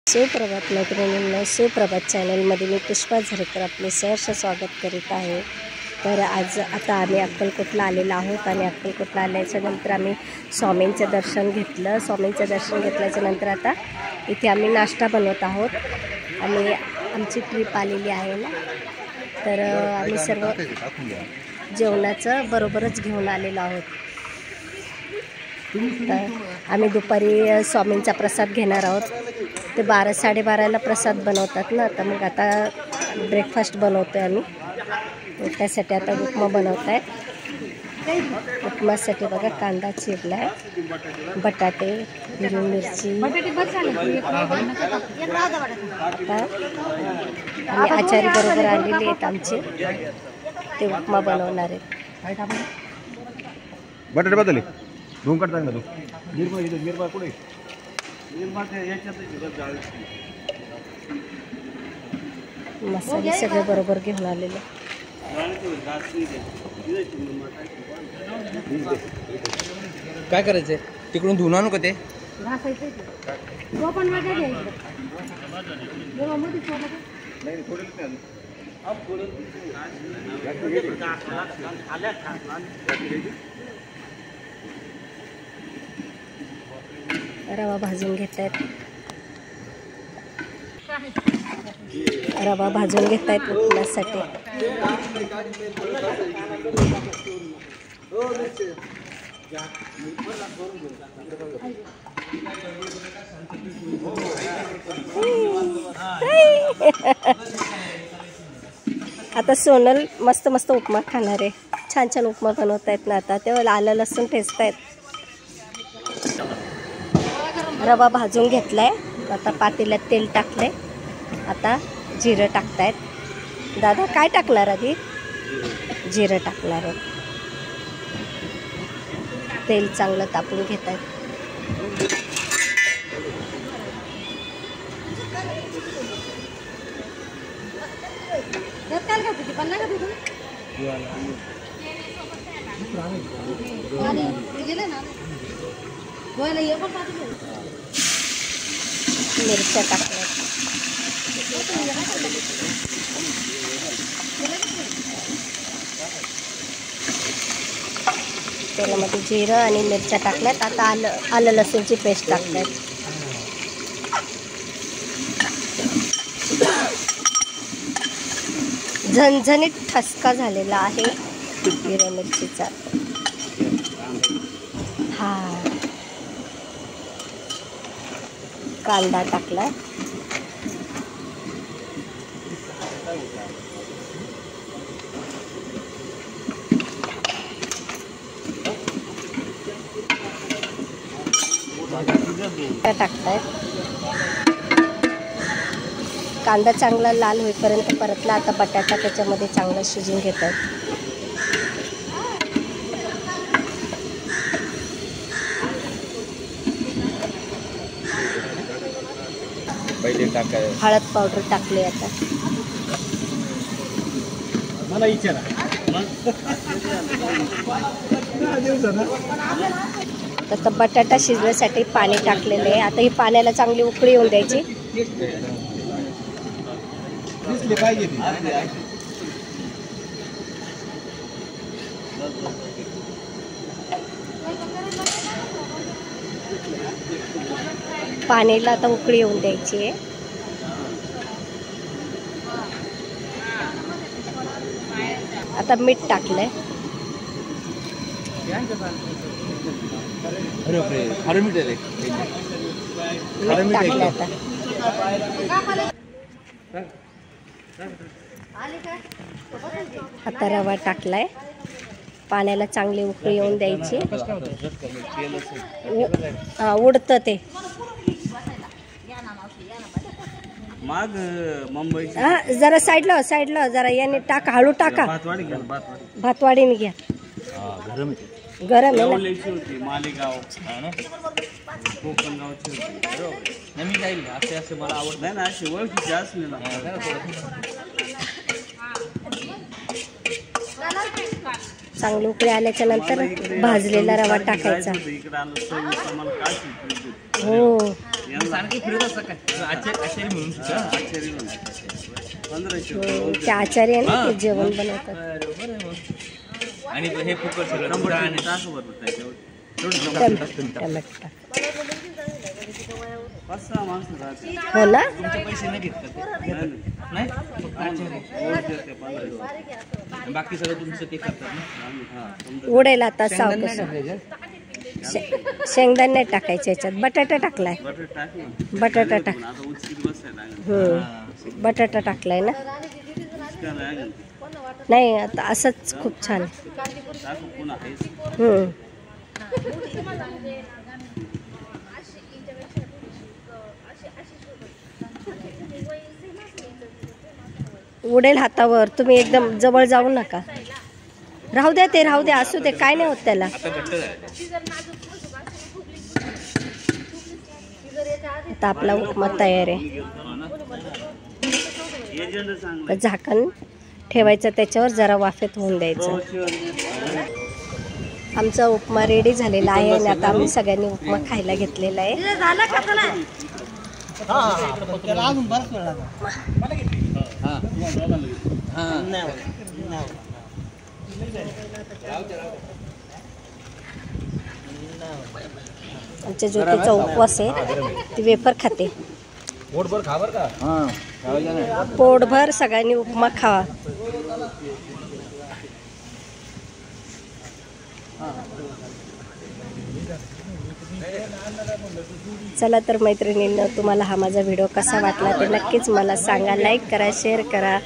सुप्रभात मैत्रिणींनो, सुप्रभात चॅनलमध्ये मी पुष्पा झरकर आपले सहर्ष स्वागत करीत आहे। तर आता आम्ही अक्कलकोटला आलेलो आहोत आणि अक्कलकोटला आल्याच्या नंतर आम्ही स्वामींचं दर्शन घेतलं। स्वामींचं दर्शन घेतल्याच्या नंतर आता इथे आम्ही नाश्ता बनवत आहोत आणि आमची ट्रिप आलेली आहे ना, तर आम्ही सर्व जेवणाचं बरोबरच घेऊन आलेलो आहोत। तर आम्ही दुपारी स्वामींचा प्रसाद घेणार आहोत। ते 12-12:30ला प्रसाद बनवतात ना, तर मग आता ब्रेकफास्ट बनवतो आम्ही। त्यासाठी आता उपमा बनवत आहे। उपमासाठी बघा कांदा चिरला आहे, बटाटे, हिरवी मिरची आणि आचारी बरोबर आलेले आहेत आमचे, ते उपमा बनवणार आहेत। बटाटे बदलले दोन कट टाक ना, तू निर्मा कुठे मसाले सगळे बरोबर घेऊन आलेले। काय करायचंय, तिकडून धुवून आणू का ते? रवा भाजून घेत आहेत, रवा भाजून घेत आहेत उपमासाठी। आता सोनल मस्त मस्त उपमा खाणार आहे। छान छान उपमा बनवत आहेत ना आता, तेव्हा आलं लसूण ठेचत आहेत। रवा भाजून घेतलाय, आता पातेल्यात तेल टाकले, आता जिरं टाकतायत। दादा काय टाकणार आधी? जिरं टाकणार आहे। तेल चांगलं तापून घेत आहेत। मिरच्या टाकल्या, तेलामध्ये जिरं आणि मिरच्या टाकल्यात। आता आलं लसूणची पेस्ट टाकल्यात। झणझणीत ठसका झालेला आहे हिरव्या मिरचीचा। हा कांदा टाकला, टाकतायत। कांदा चांगला लाल होईपर्यंत परतला। आता बटाटा त्याच्यामध्ये चांगला शिजून घेत आहेत। हळद पावडर टाकली। आता मला विचारा आता बटाटा शिजण्यासाठी पाणी टाकलेलं आहे। आता ही पाण्याला चांगली उकळी येऊन द्यायची। पाण्याला आता उकळी येऊन द्यायची आहे। आता मीठ टाकलंय। टाकलं आता रवा टाकलाय। पाण्याला चांगली उकळी येऊन द्यायची। उडतं ते जरा साईडला जरा याने टाका, हळू टाका। भातवाडीने घ्या, गरम आहे ना। मालेगाव कोकण गावची मी जाईल असे मला आवडत नाही ना, अशी ओळखीची असली ना। चांगली उकळी आल्याच्या नंतर भाजलेला रवा टाकायचा। हो सारखी फिरत असं काय आचारी म्हणून आचारी म्हणून 1500 ते आचार्य आहे ना ते जेवण बनवतात. बरोबर आहे मग. आणि हे फुकट सगळं आणि टाकू बरोबर त्याच्यावर टमाटर टाक. 5-6 माणसं राहते. हो ना. तुमचे पैसे नाही घेत का ते? नाही फक्त आचारी. बाकी सगळं तुमचं ते करतात ना. उडेल आता सावकाश. शेंगदाणे नाही टाकायचे याच्यात. बटाटा टाकलाय. बटाटा टाक. बटाटा टाकलाय ना. नाही आता असंच खूप छान. उडेल हातावर. तुम्ही एकदम जवळ जाऊ नका. राहू द्या ते राहू द्या असू दे काय नाही होत त्याला. आता आपला उपमा तयार आहे. झाकण ठेवायचं त्याच्यावर जरा वाफेत होऊन द्यायचं. आमचा उपमा रेडी झालेला आहे आणि आता आम्ही सगळ्यांनी उपमा खायला घेतलेला आहे. आमच्या ज्योतीचा उपवास आहे. ती वेफर खाते. पोटभर खा बर का. पोटभर सगळ्यांनी उपमा खावा. चला तर मैत्रिणींनो, तुम्हाला हा माझा व्हिडिओ कसा वाटला ते नक्कीच मला सांगा. लाईक करा, शेअर करा,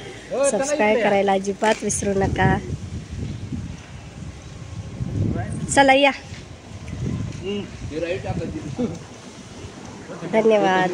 सबस्क्राईब करायला अजिबात विसरू नका. चला या. धन्यवाद.